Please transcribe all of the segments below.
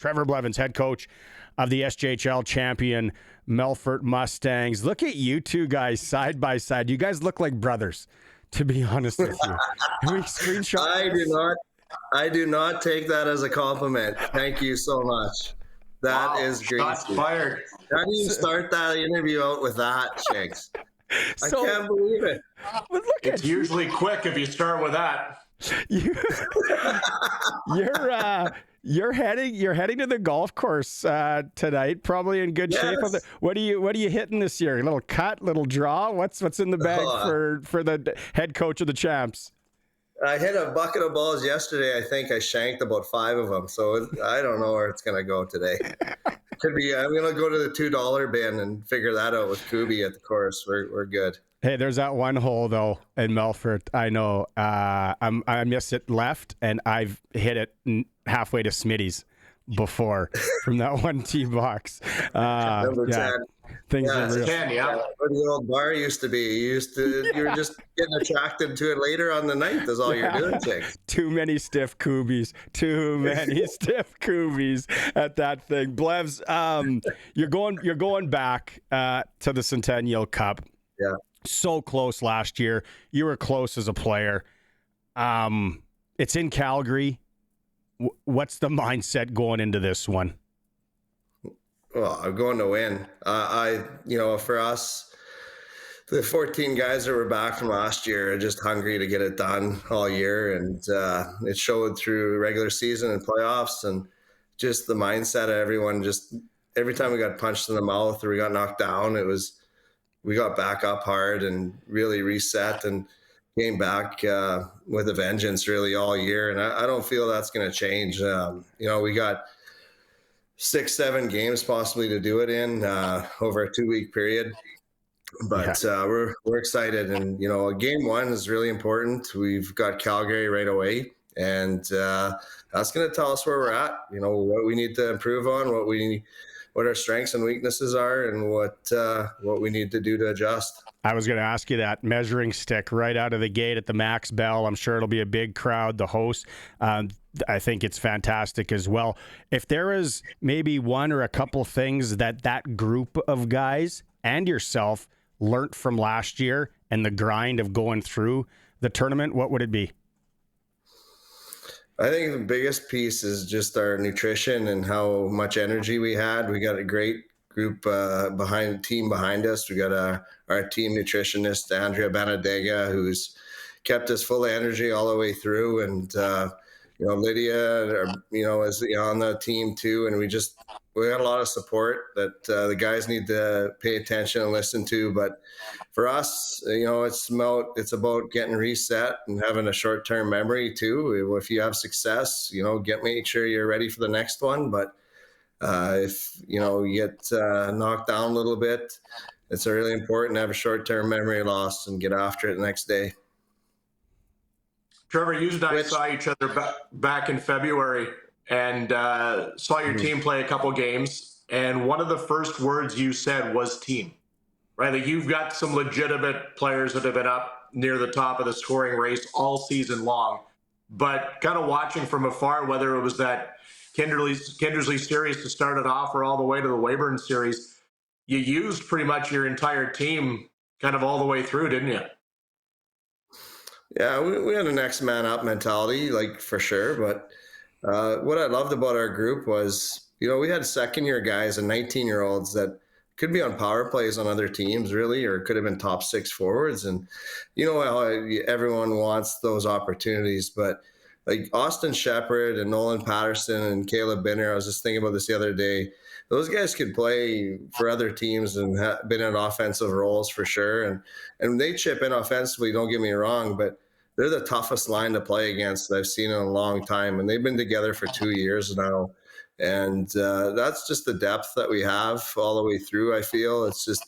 Trevor Blevins, head coach of the SJHL champion Melfort Mustangs. Look at you two guys side by side. You guys look like brothers, to be honest with you. Can we screenshot I do not take that as a compliment. Thank you so much. That is great. Shots fired. How do you start that interview out with that, Shanks? I can't believe it. But look, it's usually quick if you start with that. You're heading to the golf course tonight, probably in good shape. What are you hitting this year? A little cut, little draw? What's in the bag for the head coach of the champs? I hit a bucket of balls yesterday. I think I shanked about 5 of them. So I don't know where it's going to go today. Could be. I'm going to go to the $2 bin and figure that out with Kubi at the course. We're good. Hey, there's that one hole though in Melfort. I know. I missed it left, and I've hit it halfway to Smitty's before from that one tee box. Number 10. Things are real. Where the old bar used to be. You were just getting attracted to it later on the night. That's all you're doing, Jake. Too many stiff Kubis. Too many stiff Kubis at that thing. Blevs, you're going back to the Centennial Cup. Yeah. So close last year. You were close as a player. It's in Calgary. What's the mindset going into this one? Well, I'm going to win. For us, the 14 guys that were back from last year are just hungry to get it done all year. And it showed through regular season and playoffs, and just the mindset of everyone. Just every time we got punched in the mouth or we got knocked down, we got back up hard and really reset and came back with a vengeance really all year. And I don't feel that's going to change. We got 6-7 games possibly to do it in over a 2-week period. But we're excited. And, game 1 is really important. We've got Calgary right away. And that's going to tell us where we're at, what we need to improve on, what our strengths and weaknesses are, and what we need to do to adjust. I was going to ask you that measuring stick right out of the gate at the Max Bell. I'm sure it'll be a big crowd. The host, I think it's fantastic as well. If there is maybe one or a couple things that group of guys and yourself learnt from last year and the grind of going through the tournament, what would it be? I think the biggest piece is just our nutrition and how much energy we had. We got a great group behind us. We got our team nutritionist, Andrea Benedega, who's kept us full of energy all the way through. And, Lydia, is on the team too. And we got a lot of support that the guys need to pay attention and listen to. But for us, it's about getting reset and having a short-term memory too. If you have success, make sure you're ready for the next one. But if you get knocked down a little bit, it's really important to have a short-term memory loss and get after it the next day. Trevor, you and I saw each other back in February and saw your team play a couple games. And one of the first words you said was team, right? Like, you've got some legitimate players that have been up near the top of the scoring race all season long. But kind of watching from afar, whether it was that Kindersley series to start it off or all the way to the Weyburn series, you used pretty much your entire team kind of all the way through, didn't you? Yeah, we had a next man up mentality, for sure. But what I loved about our group was, we had second-year guys and 19-year-olds that could be on power plays on other teams, really, or could have been top 6 forwards. And how everyone wants those opportunities. But like Austin Shepard and Nolan Patterson and Caleb Binner, I was just thinking about this the other day. Those guys could play for other teams and been in offensive roles for sure. And they chip in offensively, don't get me wrong, but they're the toughest line to play against that I've seen in a long time. And they've been together for 2 years now. And that's just the depth that we have all the way through, I feel. It's just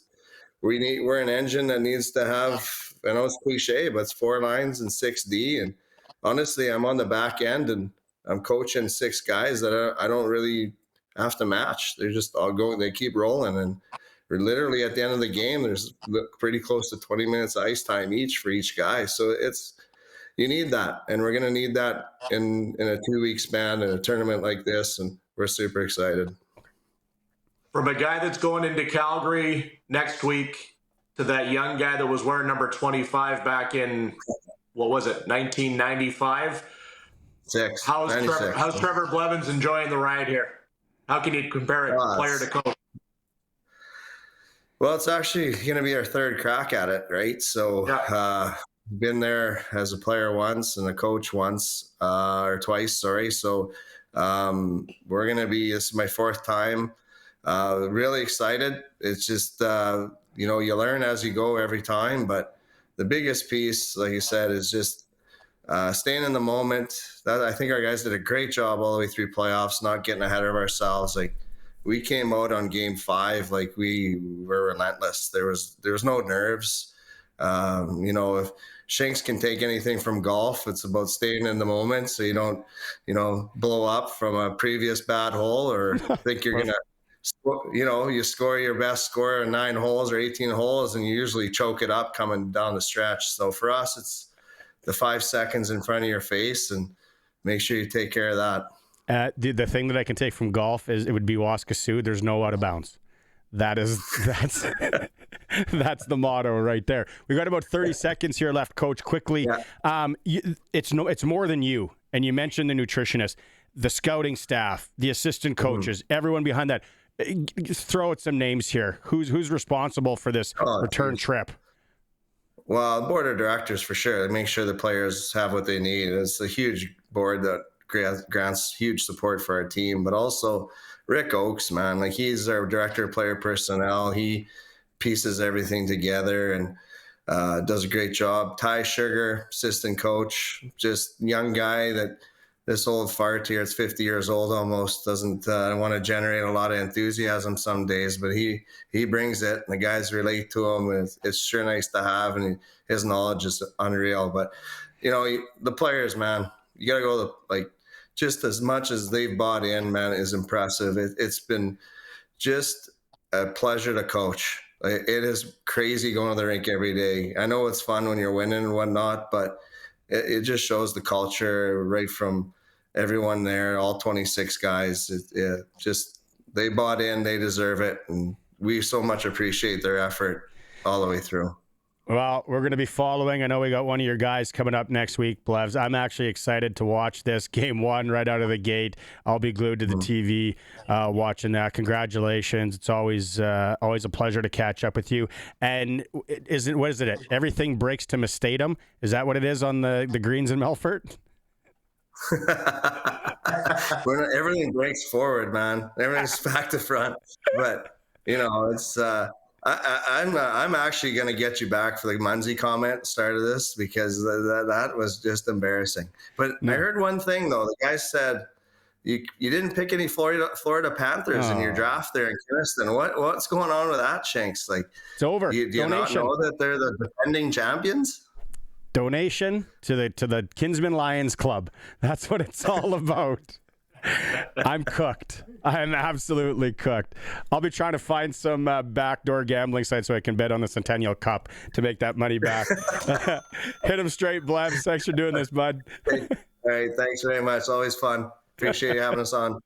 we're an engine that needs to have, I know it's cliche, but it's 4 lines and 6D. And honestly, I'm on the back end and I'm coaching 6 guys that I don't really have to match. They're just all going, they keep rolling. And we're literally at the end of the game, there's pretty close to 20 minutes of ice time each for each guy. So you need that. And we're going to need that in a 2-week span in a tournament like this. And we're super excited. From a guy that's going into Calgary next week to that young guy that was wearing number 25 back in, what was it, 1995? How's Trevor Blevins enjoying the ride here? How can you compare it player to coach? Well, it's actually going to be our third crack at it, right? So, been there as a player once and a coach once, or twice, sorry. So, we're going to be, this is my fourth time. Really excited. It's just, you learn as you go every time. But the biggest piece, like you said, is just staying in the moment. That, I think our guys did a great job all the way through playoffs, not getting ahead of ourselves. Like, we came out on game 5 like we were relentless. There was no nerves. If Shanks can take anything from golf, it's about staying in the moment so you don't, blow up from a previous bad hole or think you're gonna, you score your best score in 9 holes or 18 holes and you usually choke it up coming down the stretch. So for us, it's the 5 seconds in front of your face and make sure you take care of that. The thing that I can take from golf is it would be Waskesiu. There's no out of bounds. That's that's the motto right there. We got about 30 seconds here left, Coach. Quickly, it's more than you. And you mentioned the nutritionist, the scouting staff, the assistant coaches, everyone behind that. Throw out some names here. Who's responsible for this return trip? Well, the board of directors for sure. They make sure the players have what they need. It's a huge board that grants huge support for our team, but also Rick Oakes, man, like he's our director of player personnel. He pieces everything together and does a great job. Ty Sugar, assistant coach, just young guy that this old fart here, it's 50 years old almost, doesn't want to generate a lot of enthusiasm some days, but he brings it and the guys relate to him. It's sure nice to have, and his knowledge is unreal. But, the players, man, you got to go just as much as they've bought in, man, is impressive. It's been just a pleasure to coach. It is crazy going to the rink every day. I know it's fun when you're winning and whatnot, but it just shows the culture right from everyone there, all 26 guys. They bought in, they deserve it, and we so much appreciate their effort all the way through. Well, we're going to be following. I know we got one of your guys coming up next week, Blevs. I'm actually excited to watch this game 1 right out of the gate. I'll be glued to the TV watching that. Congratulations. It's always a pleasure to catch up with you. And what is it? Everything breaks to Mistatum? Is that what it is on the greens in Melfort? Everything breaks forward, man. Everything's back to front. But, it's... I'm actually going to get you back for the Munsey comment at the start of this because that was just embarrassing. But I heard one thing, though. The guy said you didn't pick any Florida Panthers in your draft there in Kiniston. What's going on with that, Shanks? Like, it's over. Do you not know that they're the defending champions? Donation to the Kinsman Lions Club. That's what it's all about. I'm cooked. I'm absolutely cooked. I'll be trying to find some backdoor gambling sites so I can bet on the Centennial Cup to make that money back. Hit them straight, Blevs. Thanks for doing this, bud. All right. Thanks very much. Always fun. Appreciate you having us on.